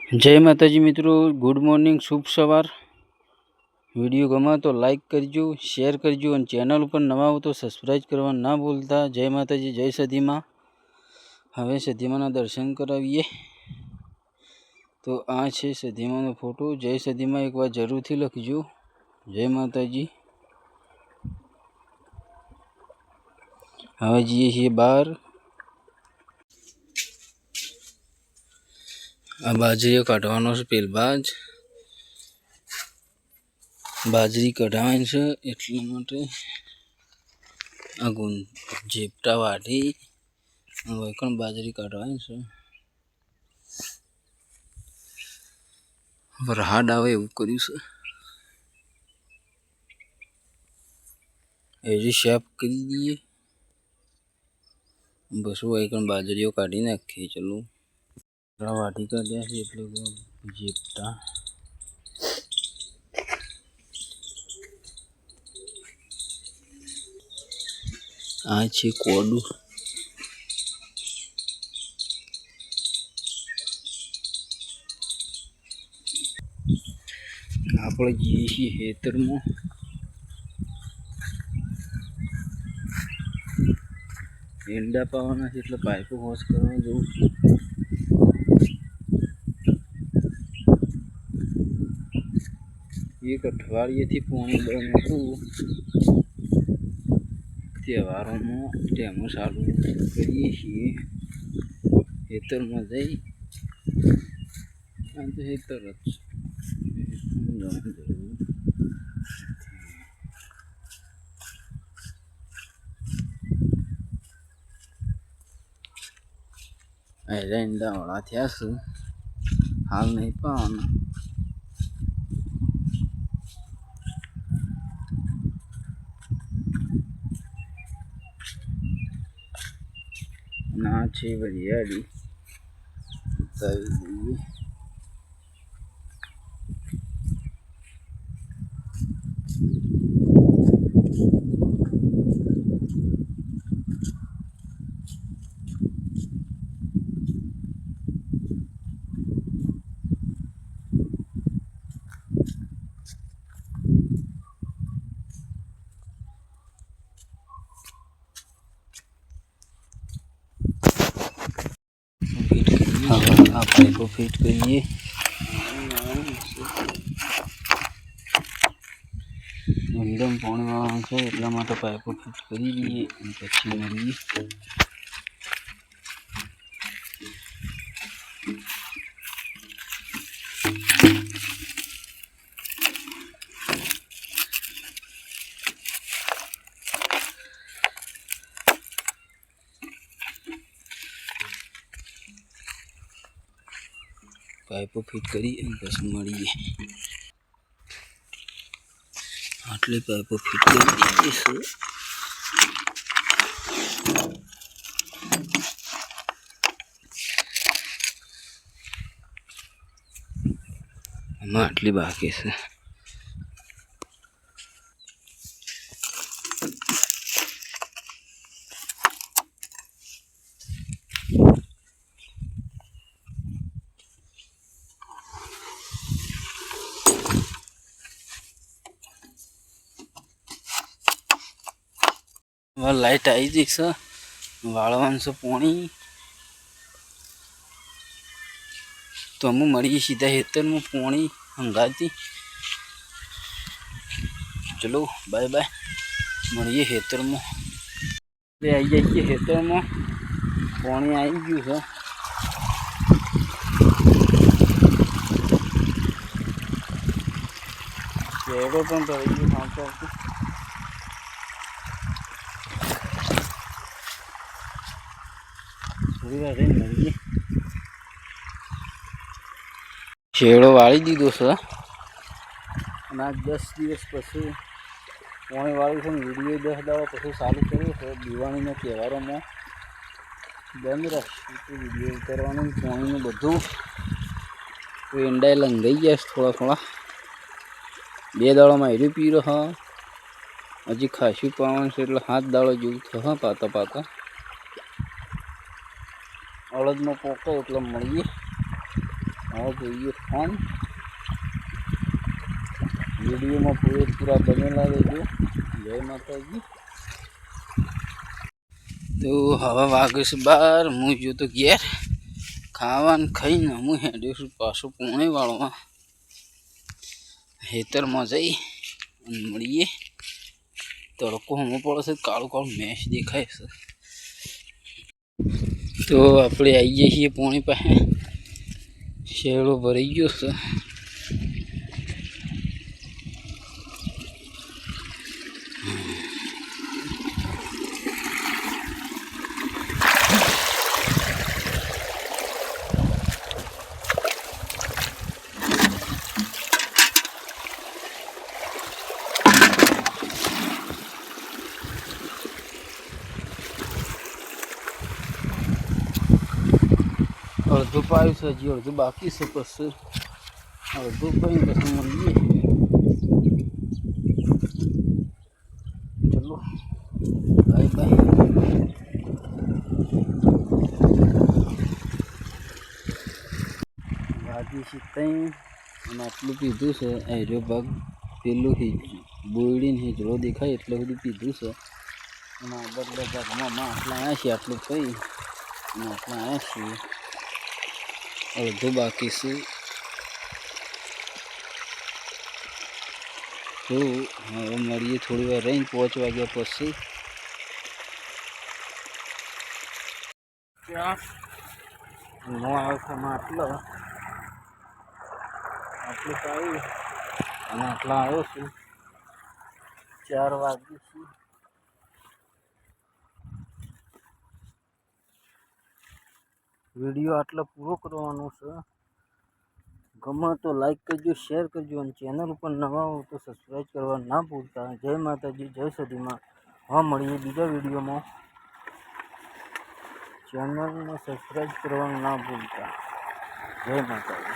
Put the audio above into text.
जय माताजी मित्रों, गुड मॉर्निंग, शुभ सवार। वीडियो गमा तो लाइक करजो, शेर करजो और चैनल पर नवा हो तो सब्सक्राइब करवा ना भूलता। जय माताजी, जय सदी माँ। हवे सदी माँ दर्शन करावीए। तो आ छे सदी माँ फोटो। जय सदी माँ एक बार जरूर थी लखजो। जय माताजी। हवे जीए छे बार। आ बाजरी काढवानो छे पेलबाज। बाजरी कढावानी छे એટલા માટે આ ઝેપટા વાઢી હવે પણ બાજરી કાઢવાની છે। વરસાદ આવે એવું કર્યું છે। એજી શેપ કરી દઈએ બસ હવે પણ બાજરીઓ કાઢી નાખીએ। ચલો વાઢી કાઢ્યા છે એટલે ઝેપટા आ छे कोडू। આપણે જઈએ છીએ ખેતરમાં। એંડા પાવાના છે એટલે પાઇપો વોશ કરવા જવું છું। એક અઠવાડિયેથી પાણી બંધ હતું। તહેવારોમાં ટેમો ચાલુ કરીએ છીએ। ખેતરમાં જઈ આ તો ખેતર જ एंडा वाला थया छे। हाल नहीं पावाना ना छे वरियाड़ी उतारी दीए। पाइपों फिट करिए। एकदम पानी वाला है એટલા માટે પાઇપો ફિટ કરી દઈએ અને પછી મળીએ। पाइपों फिट करी बस मळीए। आटली पाइपों फिट कर दीजिए। आटली बाकी है। लाइट आई गई है। वाळवान से पानी तो अमु मळीए सीधा खेतर में पानी हंगाती। चलो बाय बाय, मळीए खेतर में। आई जाइए खेतर में, पानी आई गयु है। शेडो पण भरी गयो खांचो। शेड़ो वाली दीधो से। 10 दिवस पछी पानी वाली से वीडियो 10 दाड़ा पछी चालू करो है। दिवाળી ना तहेवारों में बंद रखी तो वीडियो उतारवानुं। पानी में बधु तो एंडा लंघाई गया थोड़ा थोड़ा। 2 दाड़ा में हेरू पी रहा। हजी खासू पावन से एटले 7 दाड़ा जेवुं थशे पाता पाता। अड़द में पोके एटले मळीए। હવે જોઈએ ફોન વિડીયોમાં પૂરેપૂરા બનેલા રહેજો. જય માતાજી. તો હવે વાગે છે 12. હું જો તો ઘેર ખાવાનું ખાઈને હું હેડ્યો છું પાછું પોણે વાળોમાં ખેતરમાં જઈ અને મળીએ. તડકો હમો પડે છે, કાળું કાળું મેશ દેખાય છે. તો આપણે આવી જઈએ છીએ પોણી પાસે. શેરડો ભરાઈ ગયો છે. અડધું પાયું છે, હજી અડધું બાકી છે. પછી અડધું પાયું પછી મળીએ. ચલો બાય બાય. વાગી છે ત્યાં અને આટલું પીધું છે. એરો ભાગ પેલું બોયડીને હિજડો દેખાય એટલે બધું પીધું છે. અને આગળ ભાગમાં આટલા આવ્યા છીએ, આટલું કહી અને આટલા આવ્યા છીએ. અડધું બાકી છે. તો હવે મળીએ થોડી વાર રહીને 5 વાગ્યા પછી. નો આવે છે આટલો આટલું પાયું અને આટલા આવ્યો છું. 4 વાગ્યે છે. વિડીયો આટલો પૂરો કરવાનો છે. ગમે તો લાઈક કરજો, શેર કરજો અને ચેનલ ઉપર નવા હો તો સબસ્ક્રાઈબ કરવા ના ભૂલતા. જય માતાજી, જય સદીમાં. હા મળીએ બીજા વિડીયોમાં. ચેનલને સબસ્ક્રાઈબ કરવાનું ના ભૂલતા. જય માતાજી.